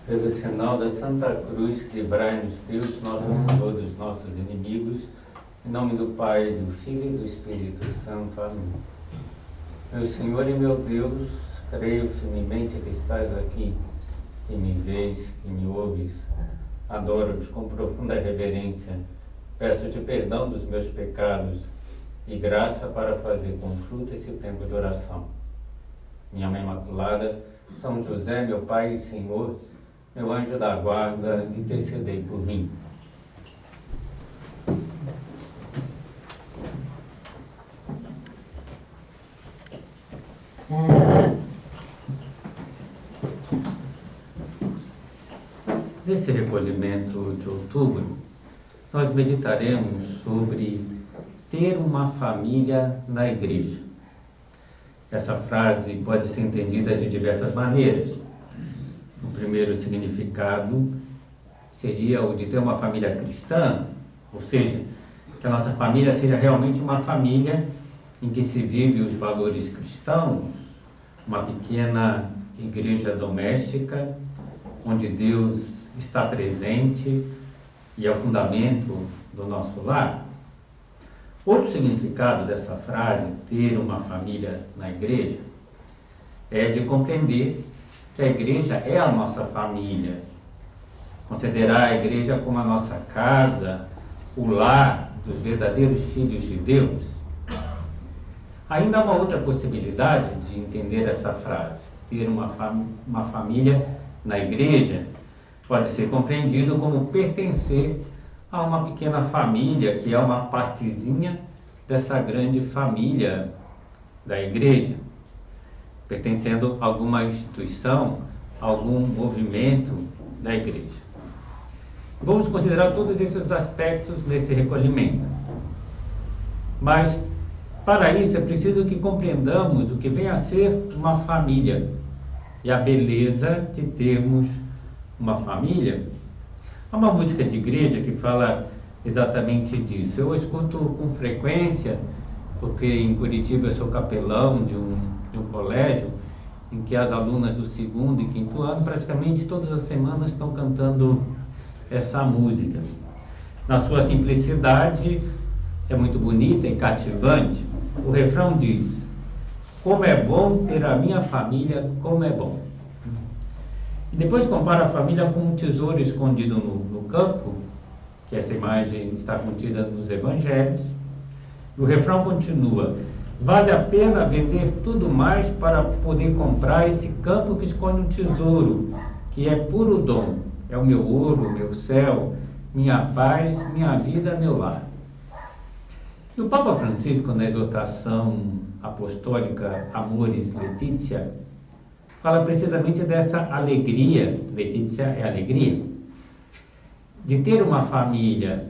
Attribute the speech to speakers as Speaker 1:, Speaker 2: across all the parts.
Speaker 1: Pelo sinal da Santa Cruz, livrai-nos Deus, nosso Senhor, dos nossos inimigos. Em nome do Pai, do Filho e do Espírito Santo. Amém. Meu Senhor e meu Deus, creio firmemente que estás aqui, que me vês, que me ouves. Adoro-te com profunda reverência. Peço-te perdão dos meus pecados e graça para fazer com fruto esse tempo de oração. Minha Mãe Imaculada, São José, meu Pai e Senhor, meu anjo da guarda, intercedei por mim. Nesse recolhimento de outubro, nós meditaremos sobre ter uma família na igreja. Essa frase pode ser entendida de diversas maneiras. O primeiro significado seria o de ter uma família cristã, ou seja, que a nossa família seja realmente uma família em que se vive os valores cristãos, uma pequena igreja doméstica, onde Deus está presente e é o fundamento do nosso lar. Outro significado dessa frase, ter uma família na igreja, é de compreender que a igreja é a nossa família. Considerar a igreja como a nossa casa, o lar dos verdadeiros filhos de Deus. Ainda há uma outra possibilidade de entender essa frase. Ter uma família na igreja pode ser compreendido como pertencer a uma pequena família, que é uma partezinha dessa grande família da igreja, pertencendo a alguma instituição, a algum movimento da igreja. Vamos considerar todos esses aspectos nesse recolhimento. Mas, para isso, é preciso que compreendamos o que vem a ser uma família e a beleza de termos uma família. Há uma música de igreja que fala exatamente disso. Eu escuto com frequência, porque em Curitiba eu sou capelão de um colégio em que as alunas do segundo e quinto ano praticamente todas as semanas estão cantando essa música. Na sua simplicidade é muito bonita e cativante. O refrão diz: como é bom ter a minha família, como é bom. E depois compara a família com um tesouro escondido no campo, que essa imagem está contida nos evangelhos. E o refrão continua: vale a pena vender tudo mais para poder comprar esse campo que esconde um tesouro, que é puro dom. É o meu ouro, meu céu, minha paz, minha vida, meu lar. E o Papa Francisco, na exortação apostólica Amoris Laetitia, fala precisamente dessa alegria, Laetitia é alegria, de ter uma família,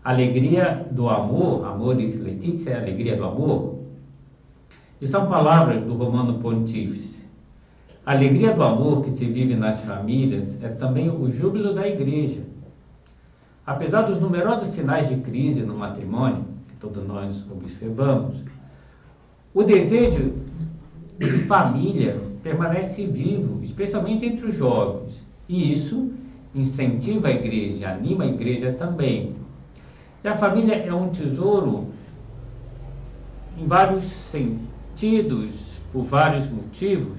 Speaker 1: alegria do amor, Amoris Laetitia é alegria do amor, e são palavras do Romano Pontífice. A alegria do amor que se vive nas famílias é também o júbilo da igreja. Apesar dos numerosos sinais de crise no matrimônio, que todos nós observamos, o desejo de família permanece vivo, especialmente entre os jovens. E isso incentiva a igreja, anima a igreja também. E a família é um tesouro em vários sentidos, por vários motivos.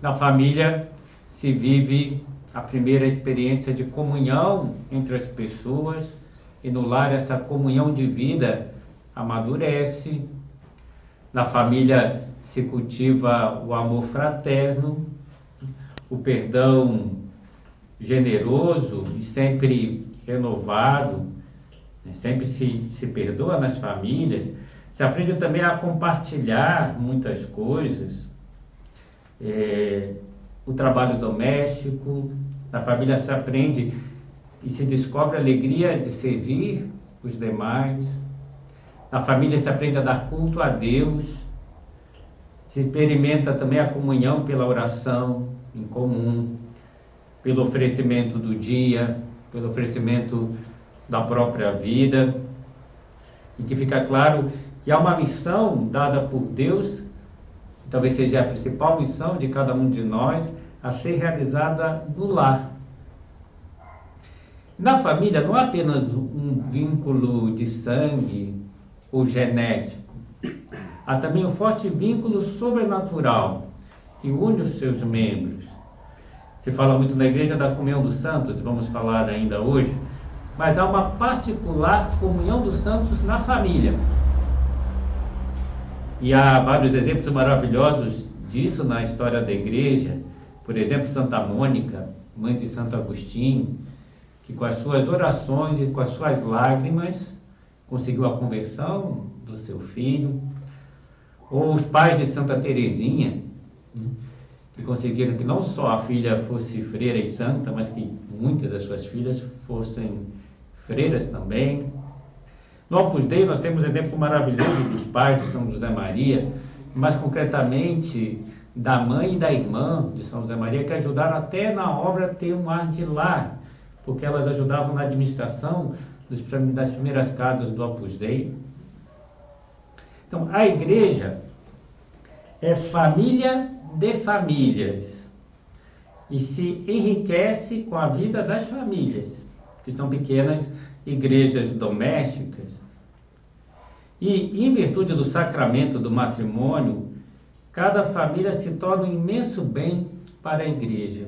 Speaker 1: Na família se vive a primeira experiência de comunhão entre as pessoas, e no lar essa comunhão de vida amadurece. Na família se cultiva o amor fraterno, o perdão generoso e sempre renovado, né? Sempre se perdoa nas famílias. Se aprende também a compartilhar muitas coisas. O trabalho doméstico, na família se aprende e se descobre a alegria de servir os demais. Na família se aprende a dar culto a Deus, se experimenta também a comunhão pela oração em comum, pelo oferecimento do dia, pelo oferecimento da própria vida, e que fica claro que há uma missão dada por Deus, que talvez seja a principal missão de cada um de nós, a ser realizada no lar. Na família não há apenas um vínculo de sangue ou genético. Há também um forte vínculo sobrenatural que une os seus membros. Se fala muito na igreja da comunhão dos santos, vamos falar ainda hoje, mas há uma particular comunhão dos santos na família. E há vários exemplos maravilhosos disso na história da igreja. Por exemplo, Santa Mônica, mãe de Santo Agostinho, que com as suas orações e com as suas lágrimas conseguiu a conversão do seu filho. Ou os pais de Santa Teresinha, que conseguiram que não só a filha fosse freira e santa, mas que muitas das suas filhas fossem freiras também. No Opus Dei nós temos exemplo maravilhoso dos pais de São José Maria, mais concretamente da mãe e da irmã de São José Maria, que ajudaram até na obra ter um ar de lar, porque elas ajudavam na administração das primeiras casas do Opus Dei. Então, a igreja é família de famílias e se enriquece com a vida das famílias, que são pequenas igrejas domésticas. E, em virtude do sacramento do matrimônio, cada família se torna um imenso bem para a igreja.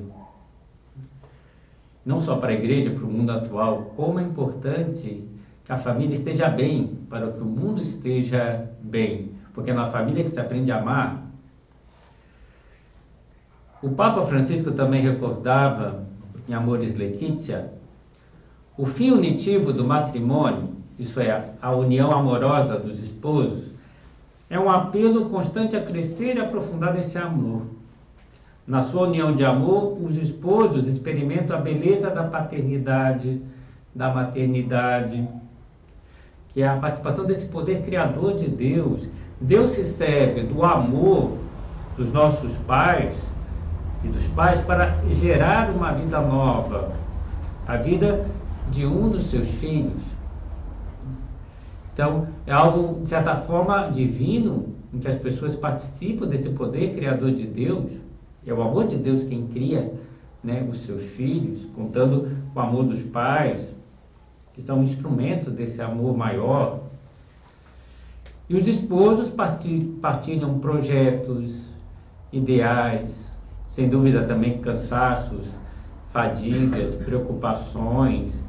Speaker 1: Não só para a igreja, para o mundo atual, como é importante que a família esteja bem, para que o mundo esteja bem, porque é na família que se aprende a amar. O Papa Francisco também recordava, em Amoris Laetitia, o fim unitivo do matrimônio, isso é, a união amorosa dos esposos, é um apelo constante a crescer e aprofundar esse amor. Na sua união de amor, os esposos experimentam a beleza da paternidade, da maternidade, que é a participação desse poder criador de Deus. Deus se serve do amor dos nossos pais e dos pais para gerar uma vida nova, a vida de um dos seus filhos. Então, é algo, de certa forma, divino, em que as pessoas participam desse poder criador de Deus. É o amor de Deus quem cria, né, os seus filhos, contando com o amor dos pais, que são um instrumento desse amor maior. E os esposos partilham projetos, ideais, sem dúvida também cansaços, fadigas, preocupações,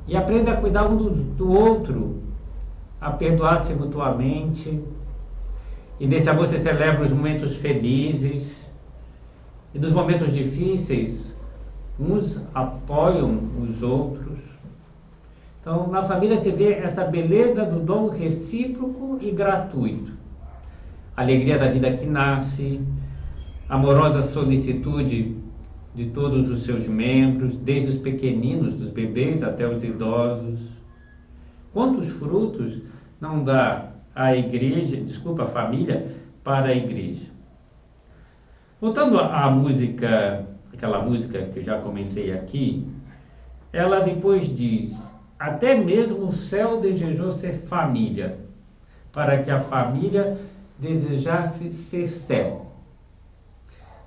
Speaker 1: e aprendem a cuidar um do outro, a perdoar-se mutuamente, e nesse amor se celebram os momentos felizes, e nos momentos difíceis, uns apoiam os outros. Então, na família se vê essa beleza do dom recíproco e gratuito. A alegria da vida que nasce, a amorosa solicitude de todos os seus membros, desde os pequeninos, dos bebês até os idosos. Quantos frutos não dá a família para a igreja? Voltando à música, aquela música que eu já comentei aqui, ela depois diz: até mesmo o céu desejou ser família, para que a família desejasse ser céu.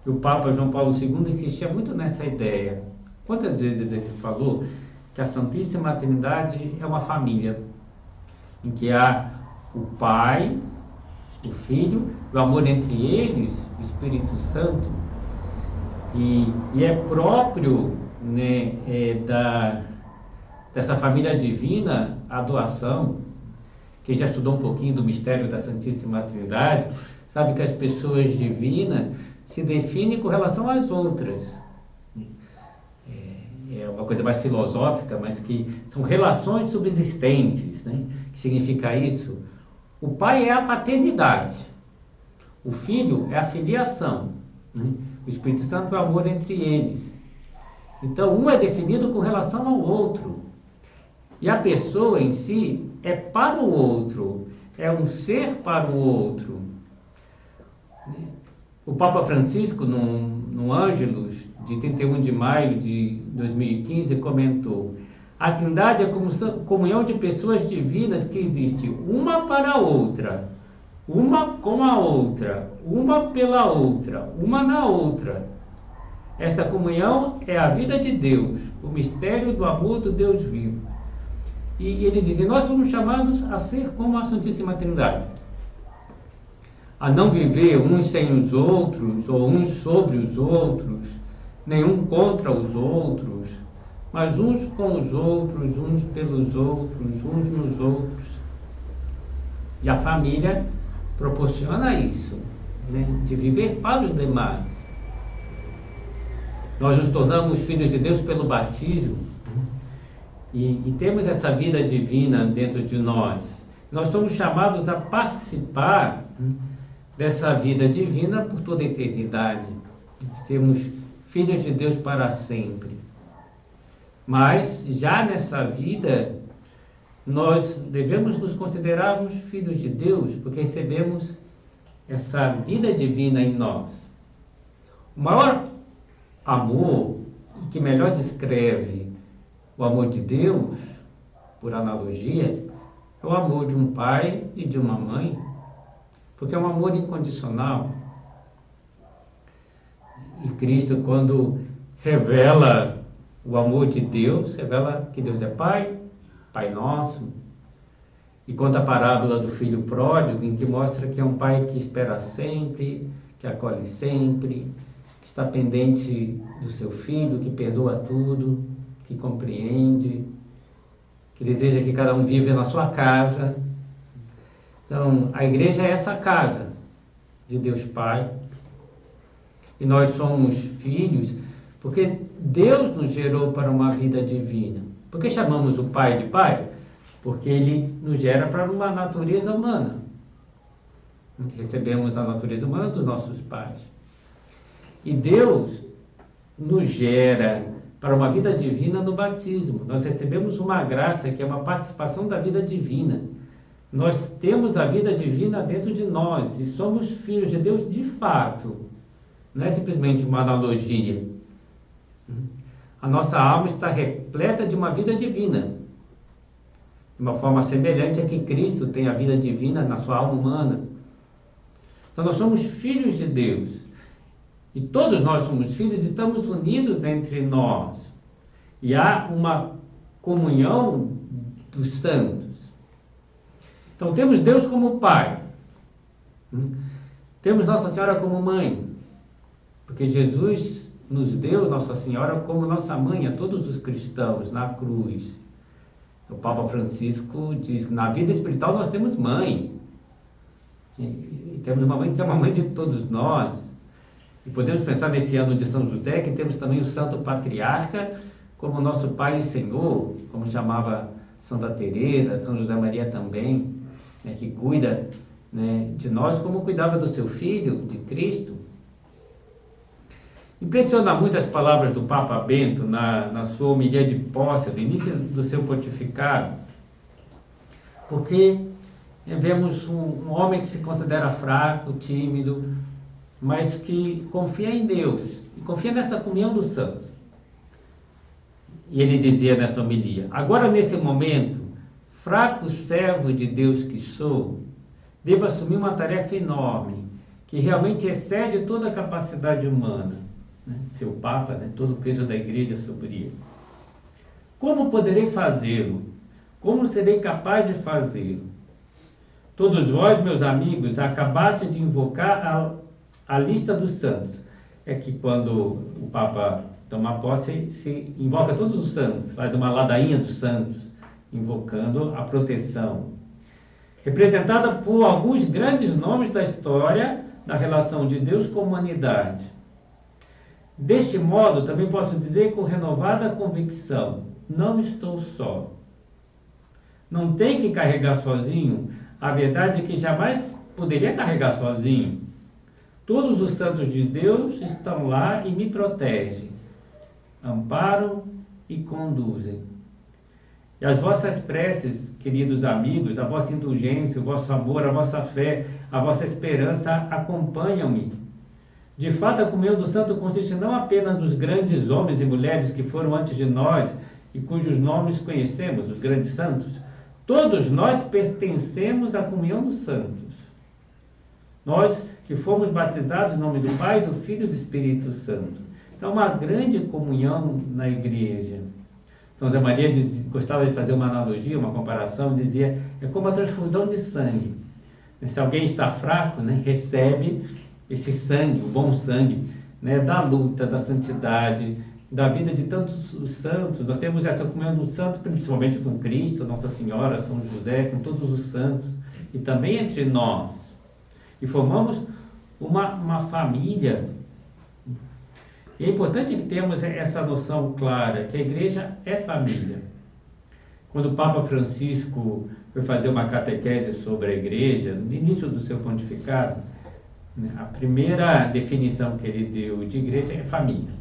Speaker 1: E o Papa João Paulo II insistia muito nessa ideia. Quantas vezes ele falou que a Santíssima Trindade é uma família, em que há o Pai, o Filho, o amor entre eles, o Espírito Santo, e é próprio, né, dessa família divina a doação. Quem já estudou um pouquinho do mistério da Santíssima Trindade sabe que as pessoas divinas se definem com relação às outras. É uma coisa mais filosófica, mas que são relações subsistentes, né? O que significa isso? O pai é a paternidade, o filho é a filiação, né? O Espírito Santo é o amor entre eles. Então, um é definido com relação ao outro, e a pessoa em si é para o outro, é um ser para o outro. O Papa Francisco, no Ângelus, de 31 de maio de 2015, comentou: a Trindade é a comunhão de pessoas divinas que existe uma para a outra, uma com a outra, uma pela outra, uma na outra. Esta comunhão é a vida de Deus, o mistério do amor do Deus vivo. E ele diz, nós somos chamados a ser como a Santíssima Trindade. A não viver uns sem os outros, ou uns sobre os outros, nenhum contra os outros, mas uns com os outros, uns pelos outros, uns nos outros. E a família proporciona isso, né? De viver para os demais. Nós nos tornamos filhos de Deus pelo batismo e temos essa vida divina dentro de nós. Nós somos chamados a participar dessa vida divina por toda a eternidade. Sermos filhos de Deus para sempre. Mas, já nessa vida, nós devemos nos considerarmos filhos de Deus, porque recebemos essa vida divina em nós. O maior amor, que melhor descreve o amor de Deus, por analogia, é o amor de um pai e de uma mãe, porque é um amor incondicional. E Cristo, quando revela o amor de Deus, revela que Deus é Pai, Pai nosso, e conta a parábola do filho pródigo, em que mostra que é um pai que espera sempre, que acolhe sempre, que está pendente do seu filho, que perdoa tudo, que compreende, que deseja que cada um viva na sua casa. Então, a igreja é essa casa de Deus Pai, e nós somos filhos porque Deus nos gerou para uma vida divina. Por que chamamos o Pai de Pai? Porque Ele nos gera para uma natureza humana. Recebemos a natureza humana dos nossos pais. E Deus nos gera para uma vida divina no batismo. Nós recebemos uma graça que é uma participação da vida divina. Nós temos a vida divina dentro de nós e somos filhos de Deus de fato. Não é simplesmente uma analogia. A nossa alma está repleta de uma vida divina. De uma forma semelhante a que Cristo tem a vida divina na sua alma humana. Então nós somos filhos de Deus. E todos nós somos filhos, estamos unidos entre nós. E há uma comunhão dos santos. Então temos Deus como Pai. Temos Nossa Senhora como Mãe. Porque Jesus nos deu Nossa Senhora como nossa mãe a todos os cristãos na cruz. O Papa Francisco diz que na vida espiritual nós temos mãe. E temos uma mãe que é uma mãe de todos nós. E podemos pensar nesse ano de São José, que temos também o Santo Patriarca como nosso Pai e Senhor, como chamava Santa Teresa, São José Maria também, né, que cuida, né, de nós como cuidava do seu Filho, de Cristo. Impressiona muito as palavras do Papa Bento na sua homilia de posse, do início do seu pontificado, porque vemos um homem que se considera fraco, tímido, mas que confia em Deus, e confia nessa comunhão dos santos. E ele dizia nessa homilia: agora nesse momento, fraco servo de Deus que sou, devo assumir uma tarefa enorme, que realmente excede toda a capacidade humana. Seu Papa, né, todo o peso da igreja sobre ele. Como poderei fazê-lo? Como serei capaz de fazê-lo? Todos vós, meus amigos, acabaste de invocar a lista dos santos. É que quando o Papa toma posse, se invoca todos os santos, faz uma ladainha dos santos, invocando a proteção. Representada por alguns grandes nomes da história da relação de Deus com a humanidade. Deste modo, também posso dizer com renovada convicção: não estou só. Não tem que carregar sozinho a verdade que jamais poderia carregar sozinho. Todos os santos de Deus estão lá e me protegem, amparam e conduzem. E as vossas preces, queridos amigos, a vossa indulgência, o vosso amor, a vossa fé, a vossa esperança acompanham-me. De fato, a comunhão do santo consiste não apenas nos grandes homens e mulheres que foram antes de nós e cujos nomes conhecemos, os grandes santos. Todos nós pertencemos à comunhão dos santos. Nós que fomos batizados em nome do Pai, do Filho e do Espírito Santo. Então, uma grande comunhão na igreja. São José Maria gostava de fazer uma analogia, uma comparação, dizia, é como a transfusão de sangue. Se alguém está fraco, né, recebe esse sangue, o bom sangue, né, da luta, da santidade, da vida de tantos os santos. Nós temos essa comunhão do santo, principalmente com Cristo, Nossa Senhora, São José, com todos os santos, e também entre nós. E formamos uma família. E é importante que tenhamos essa noção clara, que a igreja é família. Quando o Papa Francisco foi fazer uma catequese sobre a igreja, no início do seu pontificado, né, a primeira definição que ele deu de igreja é família.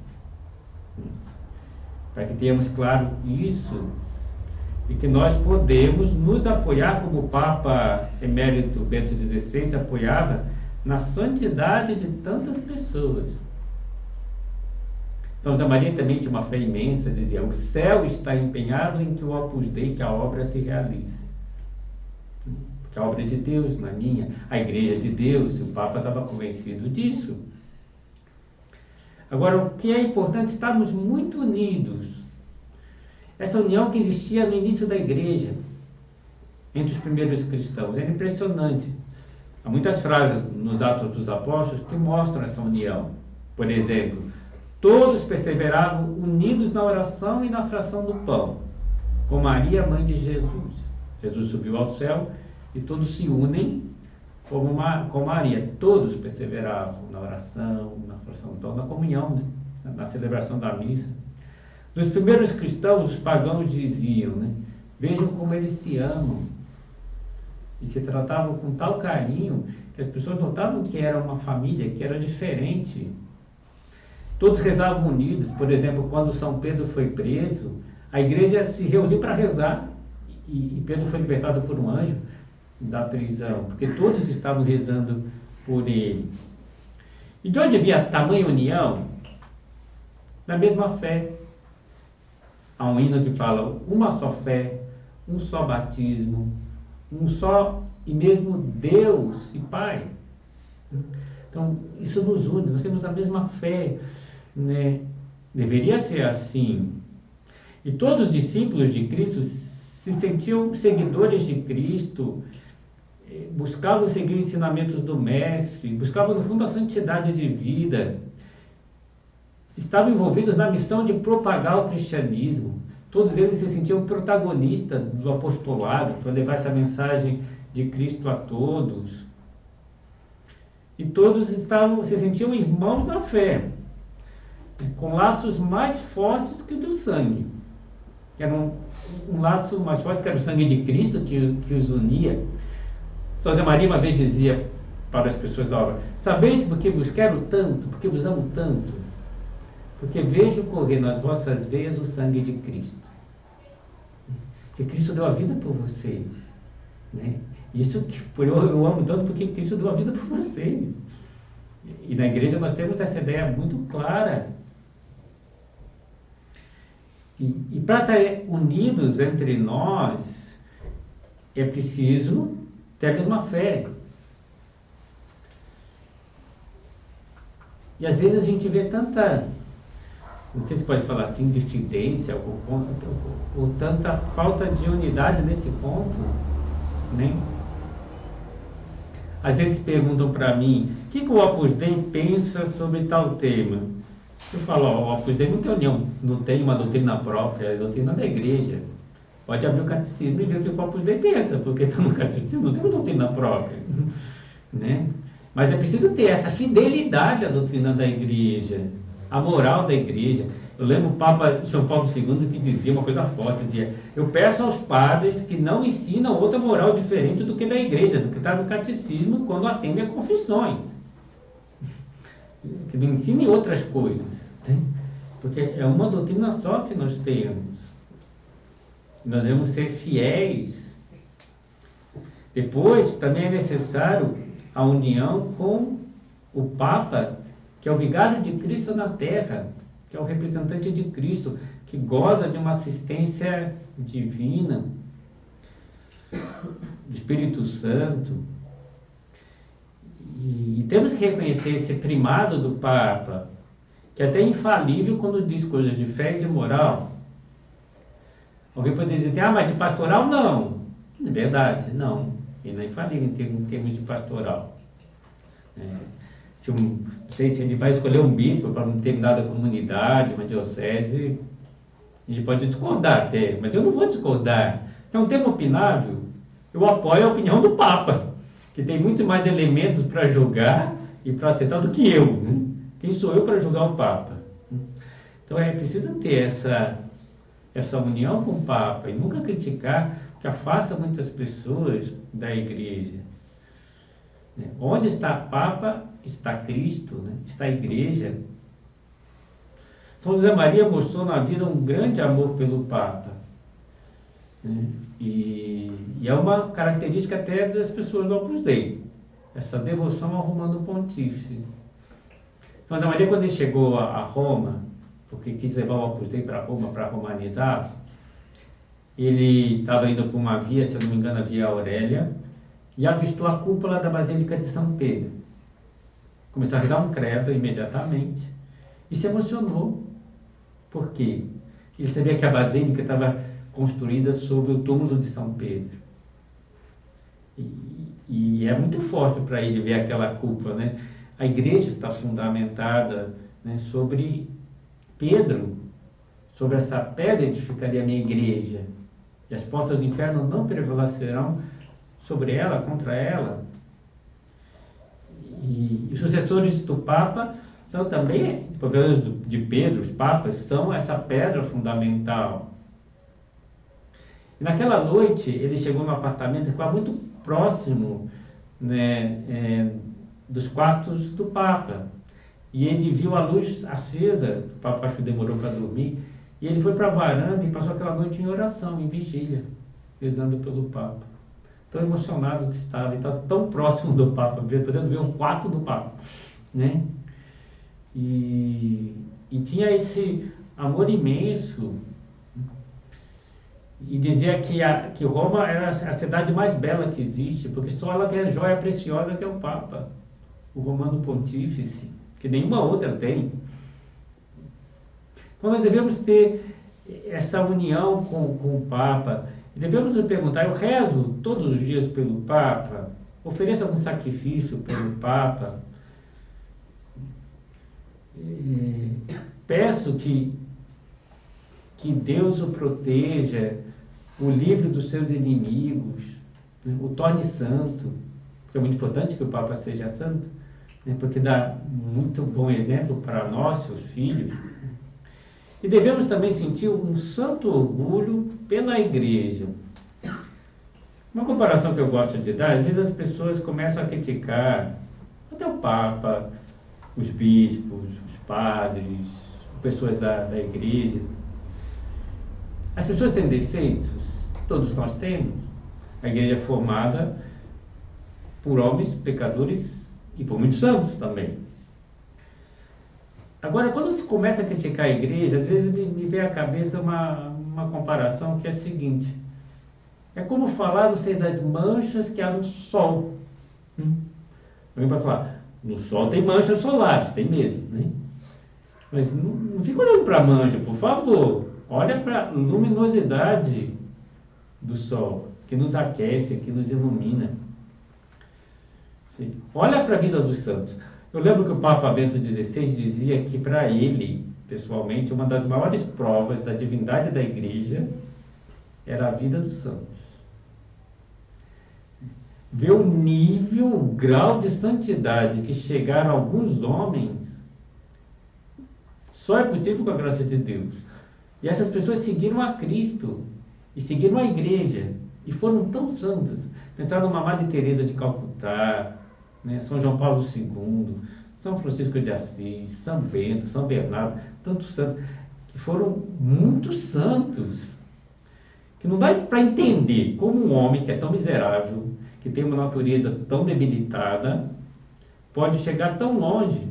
Speaker 1: Para que tenhamos claro isso e que nós podemos nos apoiar, como o Papa Emérito Bento XVI apoiava, na santidade de tantas pessoas. São José Maria também tinha uma fé imensa, dizia, o céu está empenhado em que o Opus Dei, que a obra se realize. Porque a obra é de Deus, não é minha. A igreja é de Deus, e o Papa estava convencido disso. Agora, o que é importante, estarmos muito unidos. Essa união que existia no início da igreja, entre os primeiros cristãos, era impressionante. Há muitas frases nos Atos dos Apóstolos que mostram essa união. Por exemplo, todos perseveravam unidos na oração e na fração do pão, com Maria, mãe de Jesus. Jesus subiu ao céu e todos se unem com Maria. Todos perseveravam na oração, na fração do pão, na comunhão, né? Na celebração da missa. Dos primeiros cristãos, os pagãos diziam, né? Vejam como eles se amam. E se tratavam com tal carinho que as pessoas notavam que era uma família, que era diferente. Todos rezavam unidos. Por exemplo, quando São Pedro foi preso, a igreja se reuniu para rezar e Pedro foi libertado por um anjo da prisão, porque todos estavam rezando por ele. E de onde havia tamanha união? Da mesma fé. Há um hino que fala uma só fé, um só batismo, um só e mesmo Deus e Pai. Então, isso nos une, nós temos a mesma fé, né? Deveria ser assim. E todos os discípulos de Cristo se sentiam seguidores de Cristo, buscavam seguir os ensinamentos do Mestre, buscavam no fundo a santidade de vida, estavam envolvidos na missão de propagar o cristianismo. Todos eles se sentiam protagonistas do apostolado, para levar essa mensagem de Cristo a todos. E todos se sentiam irmãos na fé, com laços mais fortes que o do sangue. Que era um laço mais forte, que era o sangue de Cristo, que os unia. São José Maria uma vez dizia para as pessoas da obra: sabeis porque vos quero tanto, porque vos amo tanto, porque vejo correr nas vossas veias o sangue de Cristo. Que Cristo deu a vida por vocês, né? Isso que eu amo tanto porque Cristo deu a vida por vocês. E na igreja nós temos essa ideia muito clara. E para estar unidos entre nós, é preciso ter a mesma fé. E às vezes a gente vê tanta, não sei se pode falar assim, dissidência ou tanta falta de unidade nesse ponto, né? Às vezes perguntam para mim, o que o Opus Dei pensa sobre tal tema? Eu falo, o Opus Dei não tem união, não tem uma doutrina própria, é a doutrina da igreja. Pode abrir o catecismo e ver o que o Opus Dei pensa, porque está no catecismo, não tem uma doutrina própria, né? Mas é preciso ter essa fidelidade à doutrina da igreja, à moral da igreja. Eu lembro o Papa João Paulo II que dizia uma coisa forte, dizia: eu peço aos padres que não ensinam outra moral diferente do que da igreja, do que está no catecismo quando atendem a confissões. Que me ensinem outras coisas, né? Porque é uma doutrina só que nós temos. Nós devemos ser fiéis. Depois, também é necessário a união com o Papa, que é o vigário de Cristo na terra, que é o representante de Cristo, que goza de uma assistência divina, do Espírito Santo. E temos que reconhecer esse primado do Papa que é até infalível quando diz coisas de fé e de moral. Alguém pode dizer assim, mas de pastoral não. É verdade, não. Ele não é infalível em termos de pastoral. Não sei se ele vai escolher um bispo para uma determinada comunidade, uma diocese, a gente pode discordar até, mas eu não vou discordar. Se é um tema opinável, eu apoio a opinião do Papa, que tem muito mais elementos para julgar e para aceitar do que eu. Né? Quem sou eu para julgar o Papa? Então é preciso ter essa união com o Papa e nunca criticar, que afasta muitas pessoas da Igreja. Onde está o Papa, está Cristo, né? Está a Igreja. São José Maria mostrou na vida um grande amor pelo Papa. Né? E é uma característica até das pessoas do Opus Dei, essa devoção ao Romano Pontífice. São José Maria, quando ele chegou a Roma, porque quis levar o Opus Dei para Roma para romanizar, ele estava indo por uma via, se não me engano, a Via Aurélia, e avistou a cúpula da Basílica de São Pedro. Começou a rezar um credo imediatamente e se emocionou. Por quê? Ele sabia que a Basílica estava construída sobre o túmulo de São Pedro. E é muito forte para ele ver aquela cúpula, né? A igreja está fundamentada, né, sobre Pedro, sobre essa pedra edificaria a minha igreja, e as portas do inferno não prevalecerão sobre ela, contra ela. E os sucessores do Papa são também, os papéis de Pedro, os papas, são essa pedra fundamental. E naquela noite, ele chegou num apartamento que ficava muito próximo, né, dos quartos do Papa. E ele viu a luz acesa, o Papa acho que demorou para dormir, e ele foi para a varanda e passou aquela noite em oração, em vigília, rezando pelo Papa. Tão emocionado que estava, e estava tão próximo do Papa, podendo ver o quarto do Papa, né? E tinha esse amor imenso, e dizia que Roma era a cidade mais bela que existe, porque só ela tem a joia preciosa que é o Papa, o Romano Pontífice, que nenhuma outra tem. Então nós devemos ter essa união com o Papa, e devemos nos perguntar, eu rezo todos os dias pelo Papa, ofereço algum sacrifício pelo Papa, peço que Deus o proteja, o livre dos seus inimigos, né, o torne santo, porque é muito importante que o Papa seja santo, né, porque dá muito bom exemplo para nós, seus filhos. E devemos também sentir um santo orgulho pela Igreja. Uma comparação que eu gosto de dar, às vezes as pessoas começam a criticar até o Papa, os bispos, os padres, pessoas da Igreja. As pessoas têm defeitos? Todos nós temos. A Igreja é formada por homens pecadores e por muitos santos também. Agora, quando se começa a criticar a Igreja, às vezes me vem à cabeça uma comparação que é a seguinte: é como falar, não sei, das manchas que há no Sol. Alguém vai falar, no Sol tem manchas solares, tem mesmo, né? Mas não fica olhando para a mancha, por favor. Olha para a luminosidade do Sol, que nos aquece, que nos ilumina. Sim. Olha para a vida dos santos. Eu lembro que o Papa Bento XVI dizia que, para ele, pessoalmente, uma das maiores provas da divindade da Igreja era a vida dos santos. Ver o nível, o grau de santidade que chegaram alguns homens, só é possível com a graça de Deus. E essas pessoas seguiram a Cristo, e seguiram a Igreja, e foram tão santos. Pensaram numa Madre Teresa de Calcutá, né? São João Paulo II, São Francisco de Assis, São Bento, São Bernardo, tantos santos, que foram muito santos, que não dá para entender como um homem que é tão miserável, que tem uma natureza tão debilitada, pode chegar tão longe.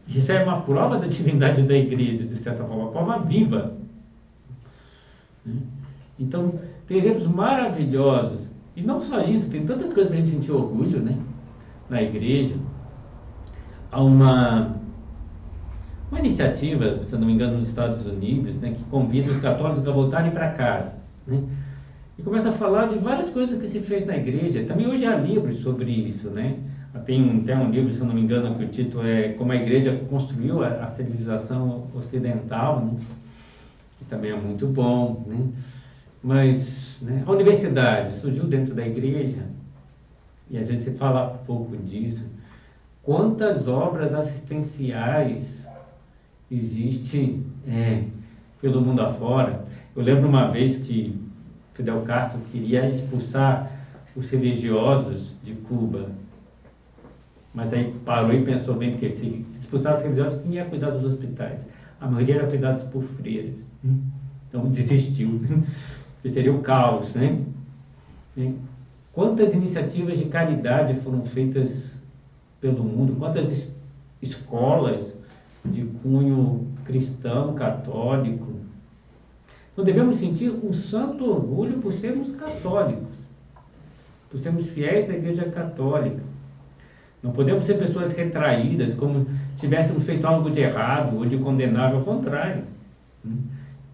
Speaker 1: Isso é uma prova da divindade da Igreja, de certa forma, uma prova viva. Então, tem exemplos maravilhosos. E não só isso, tem tantas coisas para a gente sentir orgulho, né, na Igreja. há uma iniciativa, se eu não me engano, nos Estados Unidos, né, que convida os católicos a voltarem para casa, né? E começa a falar de várias coisas que se fez na igreja. Também hoje há livros sobre isso, né? Tem um livro, se eu não me engano, que o título é Como a Igreja Construiu a Civilização Ocidental, né? Que também é muito bom, né? Mas, né, a universidade surgiu dentro da igreja, e às vezes se fala pouco disso. Quantas obras assistenciais existem pelo mundo afora? Eu lembro uma vez que Fidel Castro queria expulsar os religiosos de Cuba, mas aí parou e pensou bem, porque se expulsasse os religiosos, quem ia cuidar dos hospitais? A maioria era cuidados por freiras, então desistiu, que seria o caos, né? Quantas iniciativas de caridade foram feitas pelo mundo, quantas escolas de cunho cristão, católico. Então devemos sentir um santo orgulho por sermos católicos, por sermos fiéis da Igreja Católica. Não podemos ser pessoas retraídas, como se tivéssemos feito algo de errado ou de condenável, ao contrário.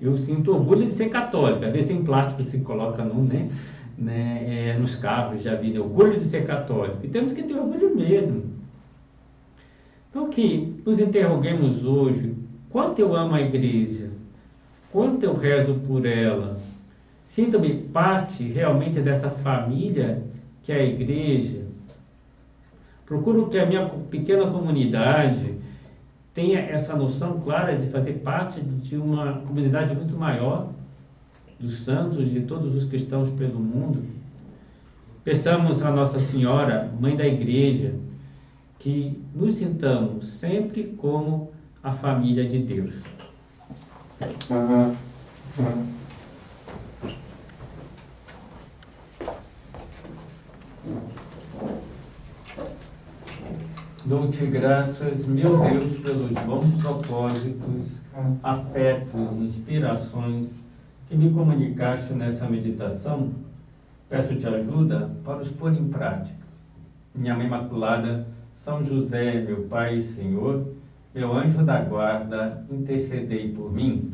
Speaker 1: Eu sinto orgulho de ser católico. Às vezes tem plástico que se coloca nos carros, já vi, orgulho de ser católico. E temos que ter orgulho mesmo. Então que nos interroguemos hoje, quanto eu amo a igreja? Quanto eu rezo por ela? Sinto-me parte realmente dessa família que é a igreja? Procuro que a minha pequena comunidade tenha essa noção clara de fazer parte de uma comunidade muito maior, dos santos, de todos os cristãos pelo mundo. Peçamos a Nossa Senhora, Mãe da Igreja, que nos sintamos sempre como a família de Deus. Dou-te graças, meu Deus, pelos bons propósitos, afetos e inspirações que me comunicaste nessa meditação. Peço-te ajuda para os pôr em prática. Minha Mãe Imaculada, São José, meu Pai e Senhor, meu anjo da guarda, intercedei por mim.